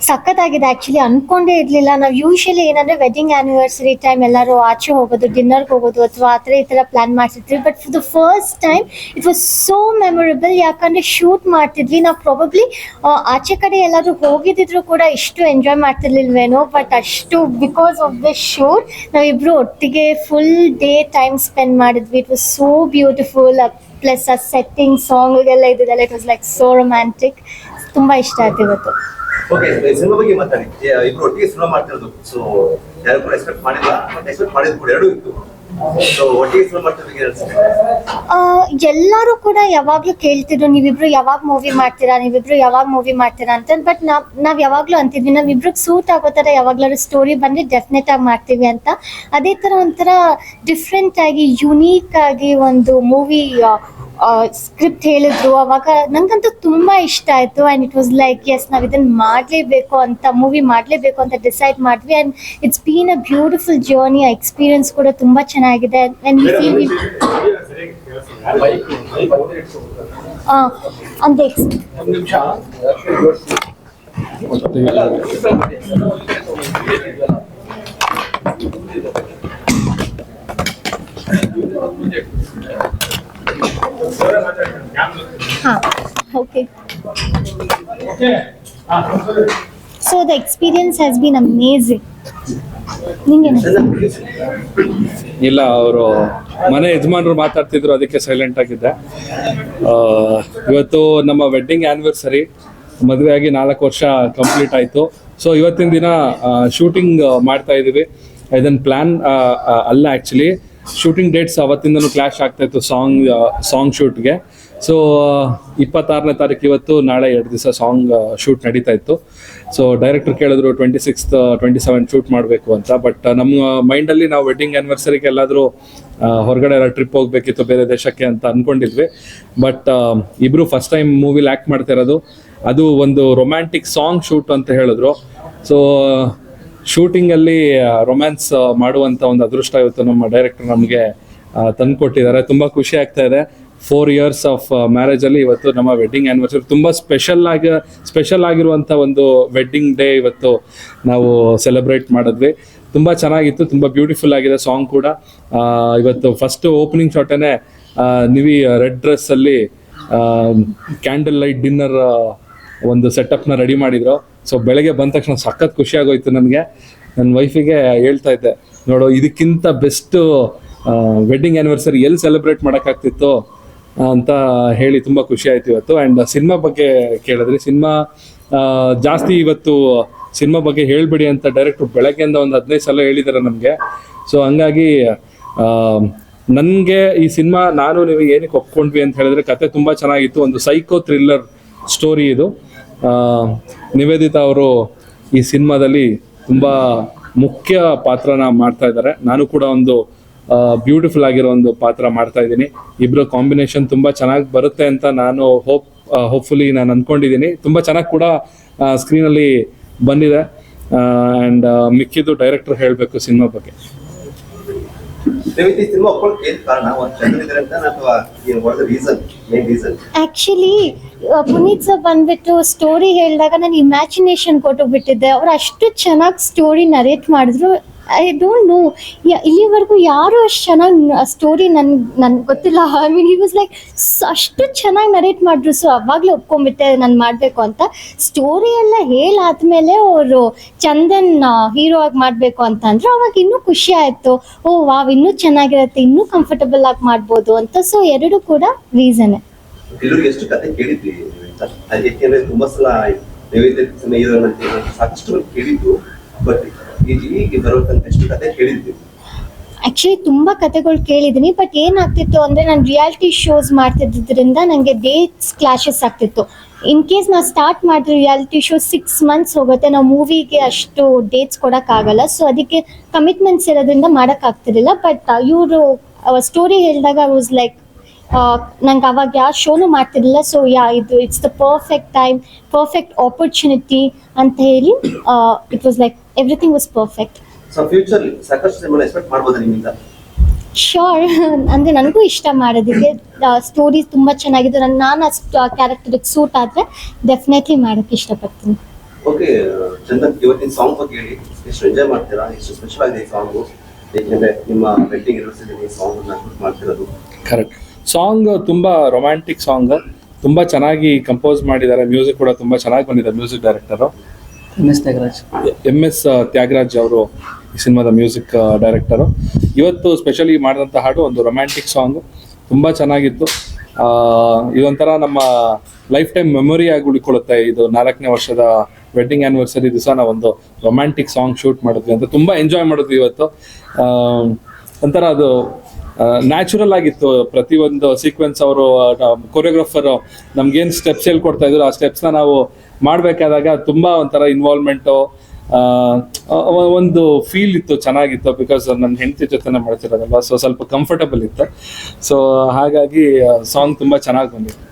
ಸಖತ್ತಾಗಿದೆ. ಆಕ್ಚುಲಿ ಅನ್ಕೊಂಡೇ ಇರ್ಲಿಲ್ಲ. ನಾವು ಯೂಶಲಿ ಏನಂದ್ರೆ ವೆಡ್ಡಿಂಗ್ ಆನಿವರ್ಸರಿ ಟೈಮ್ ಎಲ್ಲರೂ ಆಚೆ ಹೋಗೋದು, ಡಿನ್ನರ್ಗೆ ಹೋಗೋದು ಅಥವಾ ಆ ಥರ ಈ ಥರ ಪ್ಲಾನ್ ಮಾಡ್ತಿದ್ವಿ. But for the first time it was so memorable. ಯಾಕಂದ್ರೆ ಶೂಟ್ ಮಾಡ್ತಿದ್ವಿ ನಾವು. ಪ್ರಾಬಬ್ಲಿ ಆಚೆ ಕಡೆ ಎಲ್ಲಾದ್ರೂ ಹೋಗಿದ್ದಿದ್ರು ಕೂಡ ಇಷ್ಟು ಎಂಜಾಯ್ ಮಾಡ್ತಿರ್ಲಿಲ್ವೇನೋ. ಬಟ್ ಅಷ್ಟು ಬಿಕಾಸ್ ಆಫ್ ದ ಶೂಟ್ ನಾವಿಬ್ರು ಒಟ್ಟಿಗೆ ಫುಲ್ ಡೇ ಟೈಮ್ ಸ್ಪೆಂಡ್ ಮಾಡಿದ್ವಿ. It was so beautiful. Plus ಆ ಸೆಟ್ಟಿಂಗ್ ಸಾಂಗ್ಗೆಲ್ಲ ಇದ್ದಿದ್ದೆಲ್ಲ it was like so romantic. ತುಂಬ ಇಷ್ಟ ಆಯ್ತು ಇವತ್ತು. ಓಕೆ, ಸಿನಿಮಾ ಬಗ್ಗೆ ಮಾತಾಡಿ. ಇಬ್ರು ಒಟ್ಟಿಗೆ ಸಿನಿಮಾ ಮಾಡ್ತಿರೋದು, ಸೊ ಯಾರು ಕೂಡ ಎಕ್ಸ್ಪೆಕ್ಟ್ ಮಾಡಿಲ್ಲ, ಬಟ್ ಎಕ್ಸ್ಪೆಕ್ಟ್ ಮಾಡಿದ್ ಕೂಡ ಎರಡೂ ಇತ್ತು. ಸೊ ಒಟ್ಟಿಗೆ ಸಿನಿಮಾ ಮಾಡ್ತಿರೋದು ಎಲ್ಲರೂ ಕೂಡ ಯಾವಾಗ್ಲೂ ಕೇಳ್ತಿದ್ರು, ನೀವಿಬ್ರು ಯಾವಾಗ ಮೂವಿ ಮಾಡ್ತೀರಾ, ನೀವಿಬ್ರು ಯಾವಾಗ ಮೂವಿ ಮಾಡ್ತೀರಾ ಅಂತ. ಬಟ್ ನಾವ್ ಯಾವಾಗ್ಲೂ ಅಂತಿದ್ವಿ ನಾವಿಬ್ರಿಗೆ ಸೂಟ್ ಆಗೋ ಥರ ಯಾವಾಗ್ಲಾದ್ರು ಸ್ಟೋರಿ ಬಂದ್ರೆ ಡೆಫಿನೆಟ್ ಆಗಿ ಮಾಡ್ತೀವಿ ಅಂತ. ಅದೇ ಥರ ಒಂಥರ ಡಿಫ್ರೆಂಟ್ ಆಗಿ ಯುನೀಕ್ ಆಗಿ ಒಂದು ಮೂವಿ ಸ್ಕ್ರಿಪ್ಟ್ ಹೇಳಿದ್ರು. ಅವಾಗ ನಂಗಂತೂ ತುಂಬಾ ಇಷ್ಟ ಆಯ್ತು. And it was like yes ನಾವು ಇದನ್ನ ಮಾಡಲೇಬೇಕು ಅಂತ, ಮೂವಿ ಮಾಡಲೇಬೇಕು ಅಂತ ಡಿಸೈಡ್ ಮಾಡಿದ್ವಿ. And it's been a beautiful journey. ಆ ಎಕ್ಸ್ಪೀರಿಯನ್ಸ್ ಕೂಡ ತುಂಬಾ ಚೆನ್ನಾಗಿದೆ. And okay. So the experience has been amazing. ಇಲ್ಲ, ಅವರು ಮನೆ ಯಜಮಾನರು ಮಾತಾಡ್ತಿದ್ರು, ಅದಕ್ಕೆ ಸೈಲೆಂಟ್ ಆಗಿದ್ದೆ. ಇವತ್ತು ನಮ್ಮ ವೆಡ್ಡಿಂಗ್ ಆ್ಯನಿವರ್ಸರಿ, ಮದುವೆ ಆಗಿ 4 ವರ್ಷ ಕಂಪ್ಲೀಟ್ ಆಯಿತು. ಸೊ ಇವತ್ತಿನ ದಿನ ಶೂಟಿಂಗ್ ಮಾಡ್ತಾ ಇದ್ದೀವಿ. ಇದನ್ನು ಪ್ಲ್ಯಾನ್ ಅಲ್ಲ, ಆ್ಯಕ್ಚುಲಿ ಶೂಟಿಂಗ್ ಡೇಟ್ಸ್ ಅವತ್ತಿಂದನೂ ಕ್ಲಾಶ್ ಆಗ್ತಾಯಿತ್ತು ಸಾಂಗ್ ಶೂಟ್ಗೆ. ಸೊ 26ನೇ ತಾರೀಕು ಇವತ್ತು, ನಾಳೆ 2 ದಿವಸ ಸಾಂಗ್ ಶೂಟ್ ನಡೀತಾ ಇತ್ತು. ಸೊ ಡೈರೆಕ್ಟರ್ ಕೇಳಿದ್ರು 26th 27 ಶೂಟ್ ಮಾಡಬೇಕು ಅಂತ. ಬಟ್ ನಮ್ಮ ಮೈಂಡಲ್ಲಿ ನಾವು ವೆಡ್ಡಿಂಗ್ ಆ್ಯನಿವರ್ಸರಿಗೆ ಎಲ್ಲಾದರೂ ಹೊರಗಡೆ ಎಲ್ಲ ಟ್ರಿಪ್ ಹೋಗಬೇಕಿತ್ತು ಬೇರೆ ದೇಶಕ್ಕೆ ಅಂತ ಅಂದ್ಕೊಂಡಿದ್ವಿ. ಬಟ್ ಇಬ್ಬರು ಫಸ್ಟ್ ಟೈಮ್ ಮೂವಿಲಿ ಆ್ಯಕ್ಟ್ ಮಾಡ್ತಾ ಇರೋದು. ಅದು ಒಂದು ರೊಮ್ಯಾಂಟಿಕ್ ಸಾಂಗ್ ಶೂಟ್ ಅಂತ ಹೇಳಿದ್ರು. ಸೊ ಶೂಟಿಂಗಲ್ಲಿ ರೊಮ್ಯಾನ್ಸ್ ಮಾಡುವಂಥ ಒಂದು ಅದೃಷ್ಟ ಇವತ್ತು ನಮ್ಮ ಡೈರೆಕ್ಟರ್ ನಮಗೆ ತಂದುಕೊಟ್ಟಿದ್ದಾರೆ. ತುಂಬ ಖುಷಿ ಆಗ್ತಾ ಇದೆ. 4 years ಆಫ್ ಮ್ಯಾರೇಜಲ್ಲಿ ಇವತ್ತು ನಮ್ಮ ವೆಡ್ಡಿಂಗ್ ಆ್ಯನಿವರ್ಸರಿ. ತುಂಬ ಸ್ಪೆಷಲ್ ಆಗಿರುವಂಥ ಒಂದು ವೆಡ್ಡಿಂಗ್ ಡೇ ಇವತ್ತು ನಾವು ಸೆಲೆಬ್ರೇಟ್ ಮಾಡಿದ್ವಿ. ತುಂಬ ಚೆನ್ನಾಗಿತ್ತು, ತುಂಬ ಬ್ಯೂಟಿಫುಲ್ ಆಗಿದೆ ಸಾಂಗ್ ಕೂಡ. ಇವತ್ತು first opening ಶಾಟೇ Nivi red ಡ್ರೆಸ್ಸಲ್ಲಿ candle light dinner ಒಂದು ಸೆಟಪ್ನ ರೆಡಿ ಮಾಡಿದ್ರು. ಸೊ ಬೆಳಗ್ಗೆ ಬಂದ ತಕ್ಷಣ ಸಖತ್ ಖುಷಿ ಆಗೋಯ್ತು ನನಗೆ. ನನ್ನ ವೈಫಿಗೆ ಹೇಳ್ತಾ ಇದ್ದೆ, ನೋಡು ಇದಕ್ಕಿಂತ ಬೆಸ್ಟು ವೆಡ್ಡಿಂಗ್ ಆ್ಯನಿವರ್ಸರಿ ಎಲ್ಲಿ ಸೆಲೆಬ್ರೇಟ್ ಮಾಡೋಕ್ಕಾಗ್ತಿತ್ತು ಅಂತ ಹೇಳಿ ತುಂಬ ಖುಷಿ ಆಯ್ತು ಇವತ್ತು. ಆ್ಯಂಡ್ ಸಿನಿಮಾ ಬಗ್ಗೆ ಕೇಳಿದ್ರಿ. ಸಿನಿಮಾ ಜಾಸ್ತಿ ಇವತ್ತು ಸಿನಿಮಾ ಬಗ್ಗೆ ಹೇಳ್ಬಿಡಿ ಅಂತ ಡೈರೆಕ್ಟ್ರು ಬೆಳಗ್ಗೆಯಿಂದ ಒಂದು 15 ಸಲ ಹೇಳಿದ್ದಾರೆ ನಮಗೆ. ಸೊ ಹಂಗಾಗಿ ನನಗೆ ಈ ಸಿನಿಮಾ ನೀವು ಏನಕ್ಕೆ ಒಪ್ಕೊಂಡ್ವಿ ಅಂತ ಹೇಳಿದ್ರೆ, ಕತೆ ತುಂಬ ಚೆನ್ನಾಗಿತ್ತು. ಒಂದು ಸೈಕೋ ಥ್ರಿಲ್ಲರ್ ಸ್ಟೋರಿ ಇದು. ನಿವೇದಿತಾ ಅವರು ಈ ಸಿನಿಮಾದಲ್ಲಿ ತುಂಬ ಮುಖ್ಯ ಪಾತ್ರನ ಮಾಡ್ತಾ ಇದ್ದಾರೆ. ನಾನು ಕೂಡ ಒಂದು ಬ್ಯೂಟಿಫುಲ್ ಆಗಿರೋ ಒಂದು ಪಾತ್ರ ಮಾಡ್ತಾ ಇದ್ದೀನಿ. ಇಬ್ಬರು ಕಾಂಬಿನೇಷನ್ ತುಂಬ ಚೆನ್ನಾಗಿ ಬರುತ್ತೆ ಅಂತ ನಾನು ಹೋಪ್ಫುಲಿ ನಾನು ಅಂದ್ಕೊಂಡಿದ್ದೀನಿ. ತುಂಬ ಚೆನ್ನಾಗಿ ಕೂಡ ಸ್ಕ್ರೀನಲ್ಲಿ ಬಂದಿದೆ. ಆ್ಯಂಡ್ ಮಿಕ್ಕಿದ್ದು ಡೈರೆಕ್ಟರ್ ಹೇಳಬೇಕು ಸಿನಿಮಾ ಬಗ್ಗೆ. ಆಕ್ಚುಲಿ ಪುನೀತ್ ಸರ್ ಬಂದ್ಬಿಟ್ಟು ಸ್ಟೋರಿ ಹೇಳಿದಾಗ ನಾನು ಇಮ್ಯಾಜಿನೇಷನ್ ಕೊಟ್ಟೋಗ್ಬಿಟ್ಟಿದ್ದೆ. ಅವ್ರು ಅಷ್ಟು ಚೆನ್ನಾಗಿ ಸ್ಟೋರಿ ನರೇಟ್ ಮಾಡಿದ್ರು. ಐ ಡೋಂಟ್ ನೋ, ಇಲ್ಲಿವರೆಗೂ ಯಾರು ಅಷ್ಟು ಚೆನ್ನಾಗಿ ಸ್ಟೋರಿ ನನ್ಗೆ ಗೊತ್ತಿಲ್ಲ. I mean he was like ಅಷ್ಟು ಚೆನ್ನಾಗಿ ನರೇಟ್ ಮಾಡಿದ್ರು. ಸೊ ಅವಾಗಲೇ ಒಪ್ಕೊಂಡ್ಬಿಟ್ಟೆ ನಾನು ಮಾಡಬೇಕು ಅಂತ. ಸ್ಟೋರಿ ಎಲ್ಲ ಹೇಳಾದ್ಮೇಲೆ ಅವರು ಚಂದನ್ ಹೀರೋ ಆಗಿ ಮಾಡಬೇಕು ಅಂತಂದ್ರೆ ಅವಾಗ ಇನ್ನೂ ಖುಷಿ ಆಯಿತು. ಓ ವಾವ್, ಇನ್ನೂ ಚೆನ್ನಾಗಿರುತ್ತೆ, ಇನ್ನೂ ಕಂಫರ್ಟಬಲ್ ಆಗಿ ಮಾಡ್ಬೋದು ಅಂತ. ಸೊ ಎರಡು ಕೂಡ ರೀಸನ್ನೇ. ಆಕ್ಚುಲಿ ತುಂಬಾ ಕತೆಗಳು ಕೇಳಿದ್ದೀನಿ. ಬಟ್ ಏನಾಗ್ತಿತ್ತು ಅಂದ್ರೆ ನಾನು ರಿಯಾಲಿಟಿ ಶೋಸ್ ಮಾಡ್ತಿದ್ದರಿಂದ ನನಗೆ ಡೇಟ್ಸ್ ಕ್ಲಾಶಸ್ ಆಗ್ತಿತ್ತು. ಇನ್ ಕೇಸ್ ನಾವು ಸ್ಟಾರ್ಟ್ ಮಾಡಿದ್ರೆ ರಿಯಾಲಿಟಿ ಶೋ 6 months ಹೋಗುತ್ತೆ. ನಾವು ಮೂವಿಗೆ ಅಷ್ಟು ಡೇಟ್ಸ್ ಕೊಡೋಕ್ಕಾಗಲ್ಲ. ಸೊ ಅದಕ್ಕೆ ಕಮಿಟ್ಮೆಂಟ್ಸ್ ಇರೋದ್ರಿಂದ ಮಾಡೋಕ್ಕಾಗ್ತಿರಲಿಲ್ಲ. ಬಟ್ ಇವರು ಸ್ಟೋರಿ ಹೇಳಿದಾಗ ಐ ವಾಸ್ ಲೈಕ್ ನಂಗೆ ಅವಾಗ ಯಾವ ಶೋನು ಮಾಡ್ತಿರಲಿಲ್ಲ. ಸೊ ಇದು it's the perfect time, perfect opportunity ಅಂತ ಹೇಳಿ it was like everything was perfect. So future ಸಾಕಷ್ಟು ಸಿನಿಮಾ ಎಕ್ಸ್ಪೆಕ್ಟ್ ಮಾಡಬಹುದು ನಿಮ್ಮಿಂದ? ಶೋರ್. ಅಂದರೆ ನನಗೂ ಇಷ್ಟ ಮಾಡೋದಕ್ಕೆ. ಸ್ಟೋರೀಸ್ ತುಂಬ ಚೆನ್ನಾಗಿದ್ದು. ನಾನು ಅಷ್ಟು ಕ್ಯಾರೆಕ್ಟರಿಗೆ ಸೂಟ್ ಆದರೆ ಡೆಫಿನೆಟ್ಲಿ ಮಾಡೋಕ್ಕೆ ಇಷ್ಟಪಡ್ತೀನಿ. ಓಕೆ ಚಂದನ್, ಇವತ್ತಿನ ಸಾಂಗ್ ಬಗ್ಗೆ ಹೇಳಿ. ಎಷ್ಟು ಎಂಜಾಯ್ ಮಾಡ್ತೀರಾ, ಎಷ್ಟು ಸ್ಪೆಷಲ್ ಆಗಿದೆ ಈ ಸಾಂಗು? ಏಕೆಂದ್ರೆ ನಿಮ್ಮ ವೆಡ್ಡಿಂಗ್ ಆನಿವರ್ಸರಿ ಈ ಸಾಂಗ್ ಶೂಟ್ ಮಾಡ್ತಿರೋದು. ಕರೆಕ್ಟ್. ಸಾಂಗ್ ತುಂಬ ರೊಮ್ಯಾಂಟಿಕ್ ಸಾಂಗ್, ತುಂಬ ಚೆನ್ನಾಗಿ ಕಂಪೋಸ್ ಮಾಡಿದ್ದಾರೆ. ಮ್ಯೂಸಿಕ್ ಕೂಡ ತುಂಬ ಚೆನ್ನಾಗಿ ಬಂದಿದೆ. ಮ್ಯೂಸಿಕ್ ಡೈರೆಕ್ಟರು MS ತ್ಯಾಗರಾಜ್ ಅವರು ಈ ಸಿನಿಮಾದ ಮ್ಯೂಸಿಕ್ ಡೈರೆಕ್ಟರು. ಇವತ್ತು ಸ್ಪೆಷಲಿ ಮಾಡಿದಂಥ ಹಾಡು ಒಂದು ರೊಮ್ಯಾಂಟಿಕ್ ಸಾಂಗ್, ತುಂಬ ಚೆನ್ನಾಗಿತ್ತು. ಇದೊಂಥರ ನಮ್ಮ ಲೈಫ್ ಟೈಮ್ ಮೆಮೊರಿ ಆಗಿ ಉಳ್ಕೊಳ್ಳುತ್ತೆ. ಇದು 4ನೇ ವರ್ಷದ ವೆಡ್ಡಿಂಗ್ ಆ್ಯನಿವರ್ಸರಿ ದಿವಸ ನಾವೊಂದು ರೊಮ್ಯಾಂಟಿಕ್ ಸಾಂಗ್ ಶೂಟ್ ಮಾಡಿದ್ವಿ ಅಂತ ತುಂಬ ಎಂಜಾಯ್ ಮಾಡಿದ್ವಿ ಇವತ್ತು. ಒಂಥರ ಅದು ನ್ಯಾಚುರಲ್ ಆಗಿತ್ತು. ಪ್ರತಿಯೊಂದು ಸೀಕ್ವೆನ್ಸ್ ಅವರು ಕೊರಿಯೋಗ್ರಾಫರು ನಮ್ಗೇನು ಸ್ಟೆಪ್ಸ್ ಹೇಳ್ಕೊಡ್ತಾ ಇದ್ರು ಆ ಸ್ಟೆಪ್ಸ್ನ ನಾವು ಮಾಡಬೇಕಾದಾಗ ತುಂಬ ಒಂಥರ ಇನ್ವಾಲ್ವ್ಮೆಂಟು, ಒಂದು ಫೀಲ್ ಇತ್ತು, ಚೆನ್ನಾಗಿತ್ತು. ಬಿಕಾಸ್ ನನ್ನ ಹೆಂಡತಿ ಜೊತೆನೇ ಮಾಡ್ತಿರೋದಲ್ಲ, ಸೊ ಸ್ವಲ್ಪ ಕಂಫರ್ಟಬಲ್ ಇತ್ತು. ಸೊ ಹಾಗಾಗಿ ಸಾಂಗ್ ತುಂಬ ಚೆನ್ನಾಗಿ ಬಂದಿತ್ತು.